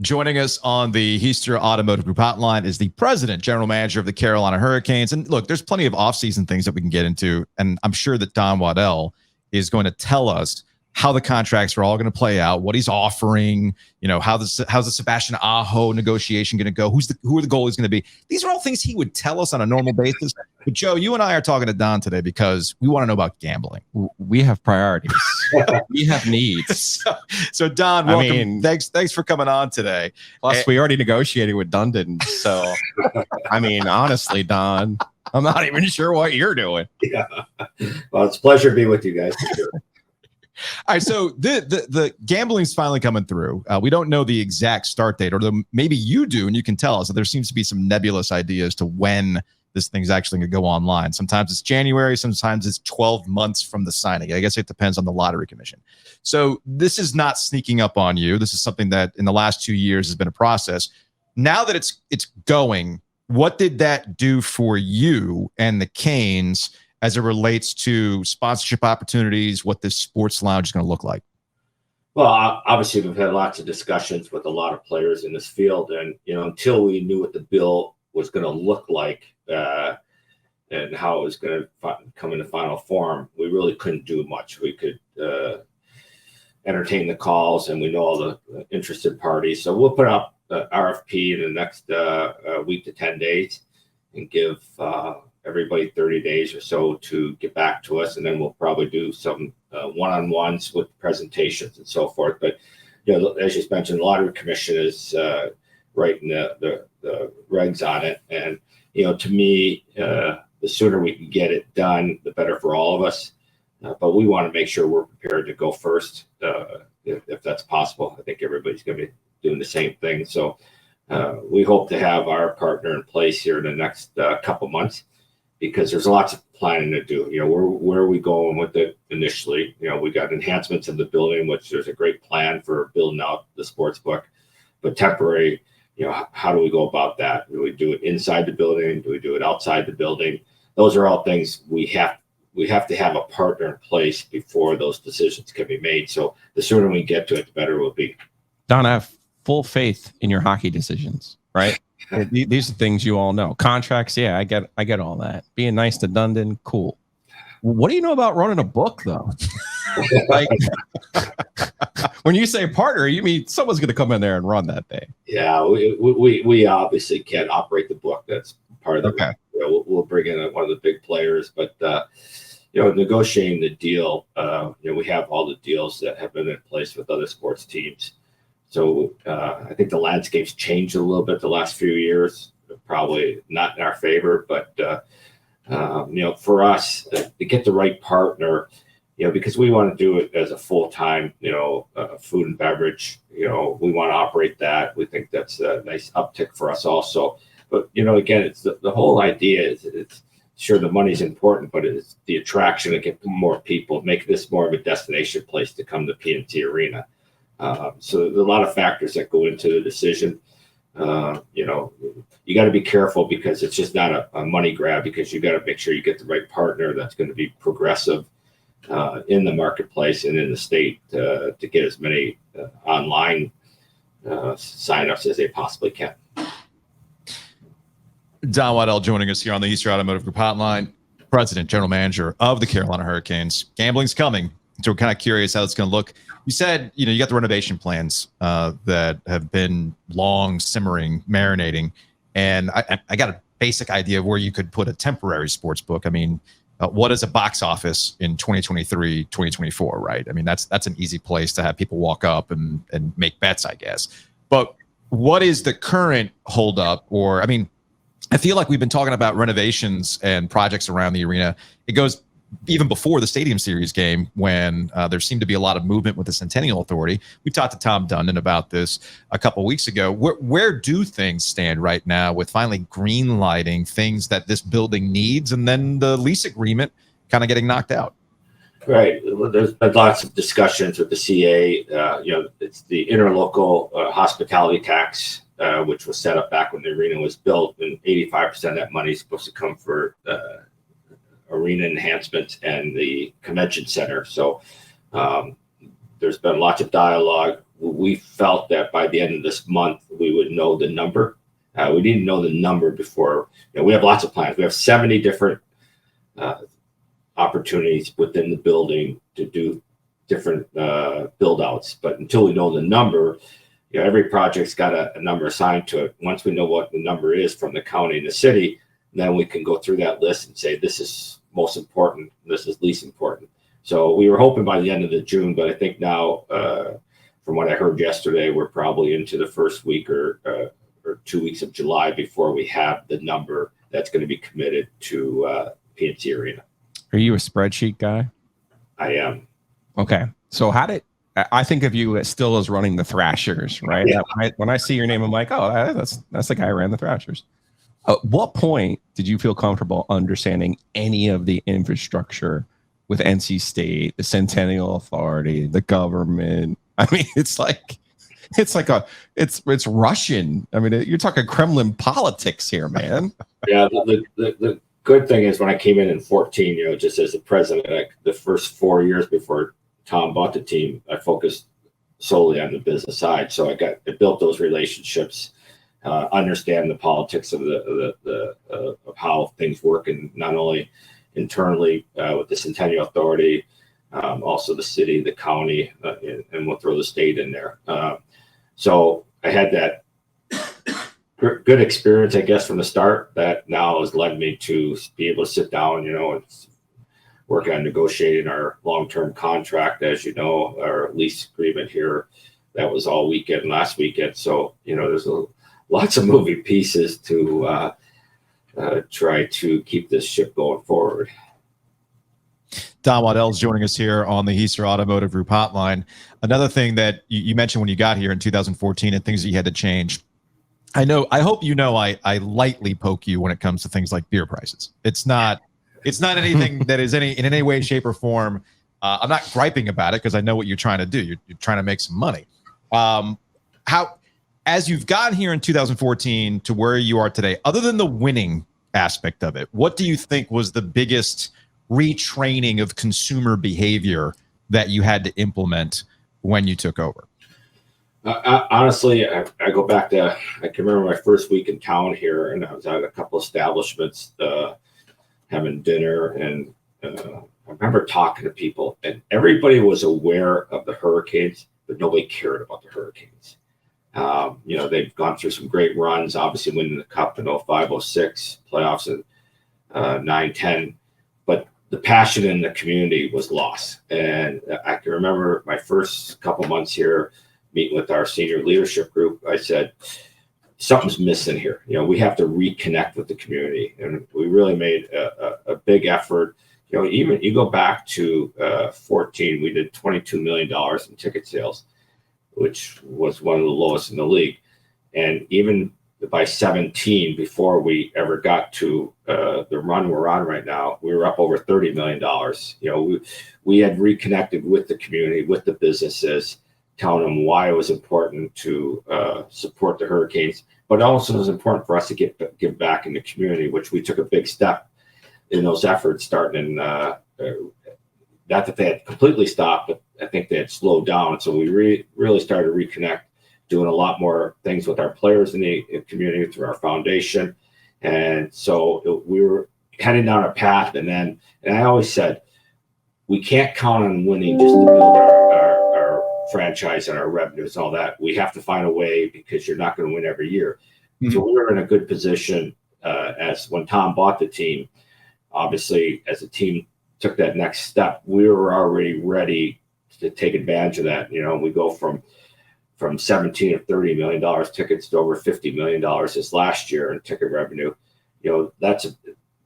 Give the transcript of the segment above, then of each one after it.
Joining us on the Heister Automotive Group hotline is the president, general manager of the Carolina Hurricanes. And look, there's plenty of offseason things that we can get into. And I'm sure that Don Waddell is going to tell us how the contracts are all going to play out, what he's offering, how's the Sebastian Aho negotiation going to go, who are the goalies going to be. These are all things he would tell us on a normal basis. But Joe, you and I are talking to Don today because we want to know about gambling. We have priorities. We have needs. So Don, welcome. Thanks for coming on today. Plus, we already negotiated with Dundon. So, honestly, Don, I'm not even sure what you're doing. Yeah. Well, it's a pleasure to be with you guys. For sure. All right, so the gambling's finally coming through. We don't know the exact start date, or maybe you do, and you can tell us. There seems to be some nebulous ideas to when this thing's actually going to go online. Sometimes it's January, sometimes it's 12 months from the signing. I guess it depends on the lottery commission. So this is not sneaking up on you. This is something that in the last 2 years has been a process. Now that it's going, what did that do for you and the Canes as it relates to sponsorship opportunities, what this sports lounge is going to look like? Well, obviously, we've had lots of discussions with a lot of players in this field. And, until we knew what the bill was going to look like and how it was going to come into final form, we really couldn't do much. We could entertain the calls, and we know all the interested parties. So we'll put up the RFP in the next week to 10 days and give everybody 30 days or so to get back to us, and then we'll probably do some one-on-ones with presentations and so forth. But as you mentioned, the lottery commission is writing the regs on it, and to me, the sooner we can get it done, the better for all of us. But we want to make sure we're prepared to go first, if that's possible. I think everybody's going to be doing the same thing. So we hope to have our partner in place here in the next couple months, because there's lots of planning to do. Where are we going with it initially? We got enhancements in the building, which there's a great plan for building out the sports book, but temporary, how do we go about that? Do we do it inside the building? Do we do it outside the building? Those are all things we have to have a partner in place before those decisions can be made. So the sooner we get to it, the better it will be. Don, I have full faith in your hockey decisions, right? These are things you all know. Contracts, yeah, I get all that. Being nice to Dundon, cool. What do you know about running a book, though? Like, when you say partner, you mean someone's going to come in there and run that day? Yeah, we obviously can't operate the book. That's part of the. Okay. We'll bring in one of the big players, but negotiating the deal. We have all the deals that have been in place with other sports teams. So I think the landscape's changed a little bit the last few years, probably not in our favor, but, for us to get the right partner, because we want to do it as a full-time, food and beverage, we want to operate that. We think that's a nice uptick for us also. But, again, it's the whole idea is it's sure the money's important, but it's the attraction to get more people, make this more of a destination place to come to PNC Arena. So there's a lot of factors that go into the decision. You got to be careful, because it's just not a money grab, because you got to make sure you get the right partner that's going to be progressive in the marketplace and in the state to get as many online signups as they possibly can. Don Waddell joining us here on the Heister Automotive Group hotline, president, general manager of the Carolina Hurricanes. Gambling's coming, so we're kind of curious how it's going to look. You said, you got the renovation plans that have been long simmering, marinating, and I got a basic idea of where you could put a temporary sports book. What is a box office in 2023, 2024, right? That's an easy place to have people walk up and make bets, I guess. But what is the current holdup? Or, I feel like we've been talking about renovations and projects around the arena. It goes even before the Stadium Series game, when there seemed to be a lot of movement with the Centennial Authority. We talked to Tom Dundon about this a couple of weeks ago. Where do things stand right now with finally green lighting things that this building needs, and then the lease agreement kind of getting knocked out? Right. There's been lots of discussions with the CA. It's the interlocal hospitality tax, which was set up back when the arena was built, and 85% of that money is supposed to come for arena enhancements and the convention center. So there's been lots of dialogue we felt that by the end of this month, we would know the number. We didn't know the number before. We have lots of plans. We have 70 different opportunities within the building to do different build outs. But until we know the number, every project's got a number assigned to it. Once we know what the number is from the county and the city, then we can go through that list and say, this is most important, this is least important. So we were hoping by the end of the June, but I think now, from what I heard yesterday, we're probably into the first week or 2 weeks of July before we have the number that's going to be committed to PNC Arena. Are you a spreadsheet guy? I am. Okay. So I think of you as still as running the Thrashers, right? Yeah. When I see your name, I'm like, oh, that's the guy who ran the Thrashers. At what point did you feel comfortable understanding any of the infrastructure with NC State, the Centennial Authority, the government? I mean, it's Russian. I mean, you're talking Kremlin politics here, man. Yeah. The good thing is when I came in 14, just as the president, the first 4 years before Tom bought the team, I focused solely on the business side. So I built those relationships, understand the politics of of how things work, and not only internally with the Centennial Authority, also the city, the county, and we'll throw the state in there. So I had that good experience, I guess, from the start that now has led me to be able to sit down, and work on negotiating our long-term contract, as you know, our lease agreement here. That was all weekend, last weekend. So, there's lots of moving pieces to try to keep this ship going forward. Don Waddell is joining us here on the Heister Automotive Group Hotline. Another thing that you mentioned when you got here in 2014 and things that you had to change. I hope I lightly poke you when it comes to things like beer prices. It's not anything that is in any way, shape, or form. I'm not griping about it because I know what you're trying to do. You're trying to make some money. As you've gotten here in 2014 to where you are today, other than the winning aspect of it, what do you think was the biggest retraining of consumer behavior that you had to implement when you took over? Honestly, I go back to, I can remember my first week in town here, and I was at a couple establishments having dinner, and I remember talking to people, and everybody was aware of the Hurricanes, but nobody cared about the Hurricanes. They've gone through some great runs, obviously winning the Cup in 05, 06, playoffs in 9, 10, but the passion in the community was lost. And I can remember my first couple months here, meeting with our senior leadership group. I said, something's missing here. We have to reconnect with the community. And we really made a big effort. Even you go back to 14, we did $22 million in ticket sales, which was one of the lowest in the league. And even by 17, before we ever got to the run we're on right now, we were up over $30 million. We had reconnected with the community, with the businesses, telling them why it was important to support the Hurricanes, but also it was important for us to give back in the community, which we took a big step in those efforts, starting in, not that they had completely stopped, but I think they had slowed down. So we really started to reconnect, doing a lot more things with our players in the community through our foundation. And so we were heading down a path. And I always said, we can't count on winning just to build our franchise and our revenues and all that. We have to find a way, because you're not going to win every year. Mm-hmm. So we were in a good position as when Tom bought the team. Obviously, as the team took that next step, we were already ready to take advantage of that. We go from 17 or $30 million tickets to over $50 million this last year in ticket revenue. That's the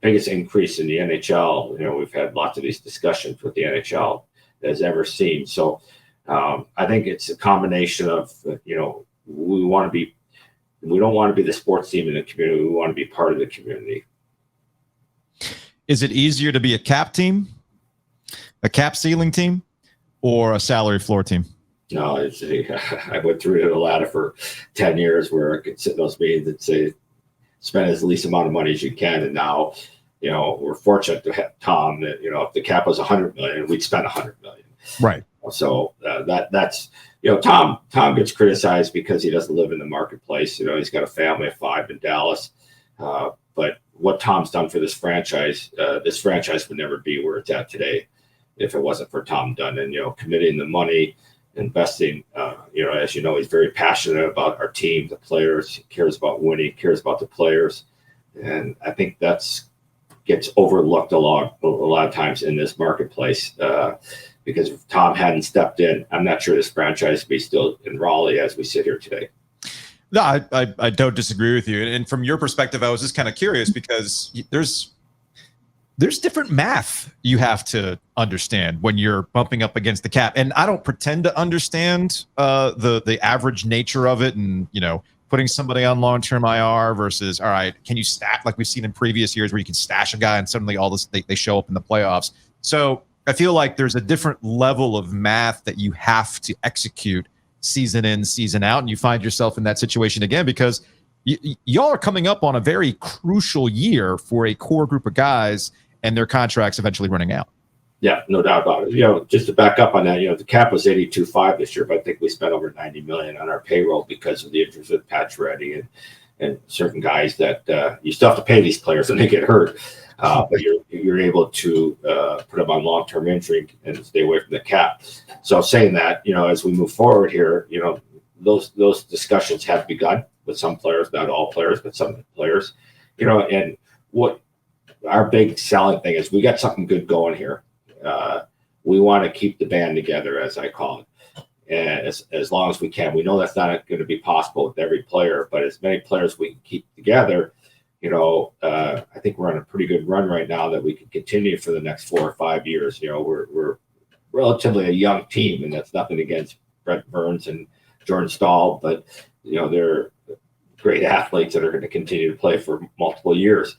biggest increase in the NHL. We've had lots of these discussions with the NHL has ever seen. So I think it's a combination of, we don't want to be the sports team in the community. We want to be part of the community. Is it easier to be a cap team, a cap ceiling team, or a salary floor team? No, I went through the ladder for 10 years where I could sit in those meetings and say, spend as least amount of money as you can. And now, we're fortunate to have Tom that, if the cap was $100 million, we'd spend $100 million. Right. So that's Tom gets criticized because he doesn't live in the marketplace. He's got a family of 5 in Dallas, but what Tom's done for this franchise would never be where it's at today if it wasn't for Tom Dundon. Committing the money, investing. As he's very passionate about our team, the players. He cares about winning, cares about the players, and I think gets overlooked a lot of times in this marketplace. Because if Tom hadn't stepped in, I'm not sure this franchise would be still in Raleigh as we sit here today. No, I don't disagree with you. And from your perspective, I was just kind of curious because there's different math you have to understand when you're bumping up against the cap. And I don't pretend to understand the average nature of it, and putting somebody on long-term IR versus, all right, can you stash, like we've seen in previous years where you can stash a guy and suddenly all this they show up in the playoffs. So I feel like there's a different level of math that you have to execute season in, season out, and you find yourself in that situation again because y'all are coming up on a very crucial year for a core group of guys and their contracts eventually running out. Yeah, no doubt about it. Just to back up on that, the cap was 82.5 this year, but I think we spent over 90 million on our payroll because of the interest with Patch Reddy and certain guys that you still have to pay these players when they get hurt. But you're able to put them on long-term injury and stay away from the cap. So saying that, as we move forward here, those discussions have begun with some players, not all players, but some players, and what our big selling thing is we got something good going here. We want to keep the band together, as I call it. And as long as we can. We know that's not going to be possible with every player, but as many players we can keep together, I think we're on a pretty good run right now that we can continue for the next 4 or 5 years. We're relatively a young team, and that's nothing against Brent Burns and Jordan Stahl, but they're great athletes that are going to continue to play for multiple years.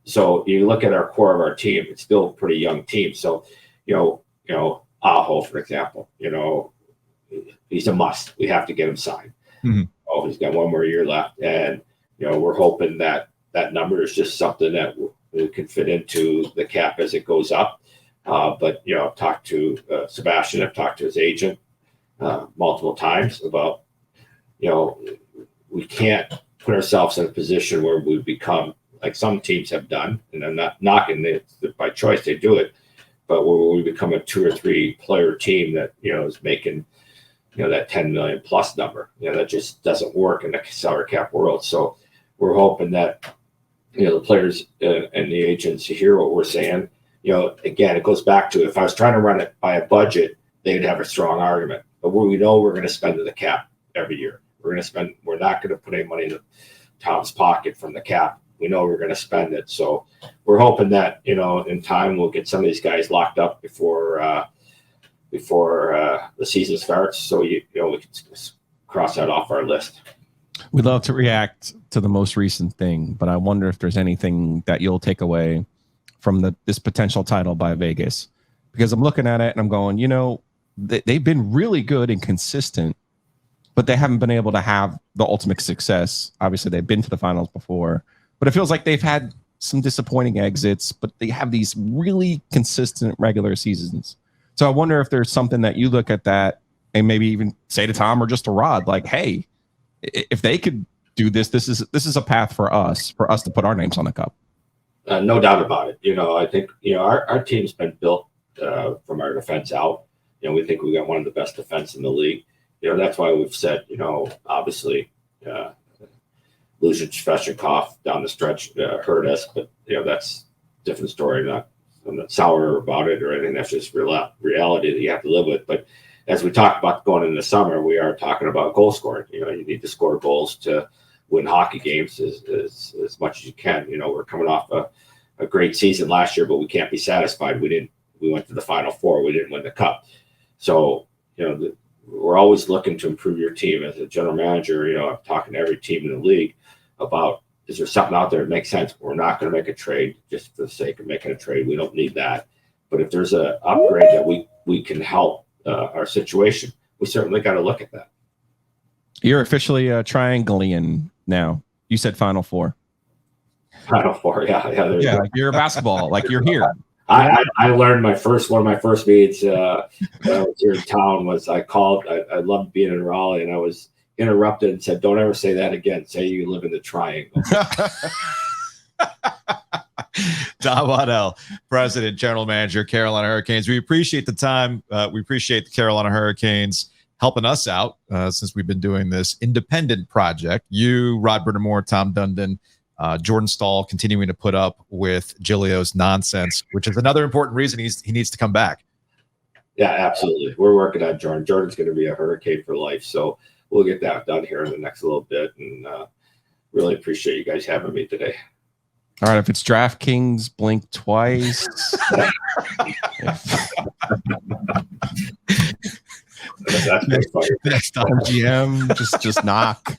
So you look at our core of our team; it's still a pretty young team. So Aho, for example, he's a must. We have to get him signed. Mm-hmm. Oh, he's got 1 more year left, and we're hoping that number is just something that we can fit into the cap as it goes up. But I've talked to Sebastian. I've talked to his agent multiple times about we can't put ourselves in a position where we become like some teams have done, and I'm not knocking it by choice, they do it, but where we become a 2 or 3 player team that is making that 10 million plus number. That just doesn't work in the salary cap world. So we're hoping that the players and the agents hear what we're saying. Again, it goes back to if I was trying to run it by a budget, they'd have a strong argument. But we know we're going to spend to the cap every year. We're not going to put any money in Tom's pocket from the cap. We know we're going to spend it. So we're hoping that, in time we'll get some of these guys locked up before the season starts. So, we can cross that off our list. We'd love to react to the most recent thing, but I wonder if there's anything that you'll take away from this potential title by Vegas, because I'm looking at it and I'm going, they've been really good and consistent, but they haven't been able to have the ultimate success. Obviously, they've been to the finals before, but it feels like they've had some disappointing exits, but they have these really consistent regular seasons. So I wonder if there's something that you look at that and maybe even say to Tom or just to Rod, like, hey, if they could do this, this is a path for us to put our names on the cup. No doubt about it. I think, our team's been built from our defense out. We think we got one of the best defense in the league. That's why we've said, obviously, losing Sveshnikov down the stretch hurt us, but that's a different story. I'm not sour about it or anything. That's just reality that you have to live with. But as we talk about going into the summer, we are talking about goal scoring. You need to score goals to win hockey games as much as you can. We're coming off a great season last year, but we can't be satisfied. We went to the Final Four. We didn't win the cup. So, we're always looking to improve your team. As a general manager, I'm talking to every team in the league about, is there something out there that makes sense? We're not going to make a trade just for the sake of making a trade. We don't need that. But if there's an upgrade that we can help our situation, we certainly got to look at that. You're officially a triangleian now. You said Final Four. Final Four, yeah. Yeah, like you're a basketball, like you're here. I learned one of my first meetings when I was here in town was I called. I loved being in Raleigh, and I was interrupted and said, "Don't ever say that again. Say you live in the Triangle." Don Waddell, President, General Manager, Carolina Hurricanes. We appreciate the time. We appreciate the Carolina Hurricanes helping us out since we've been doing this independent project. You, Rod Burnhamore, Tom Dundon, Jordan Stahl continuing to put up with Giglio's nonsense, which is another important reason he needs to come back. Yeah, absolutely. We're working on Jordan. Jordan's going to be a Hurricane for life, so we'll get that done here in the next little bit. And really appreciate you guys having me today. All right, if it's DraftKings, blink twice. That's Next time GM, just knock.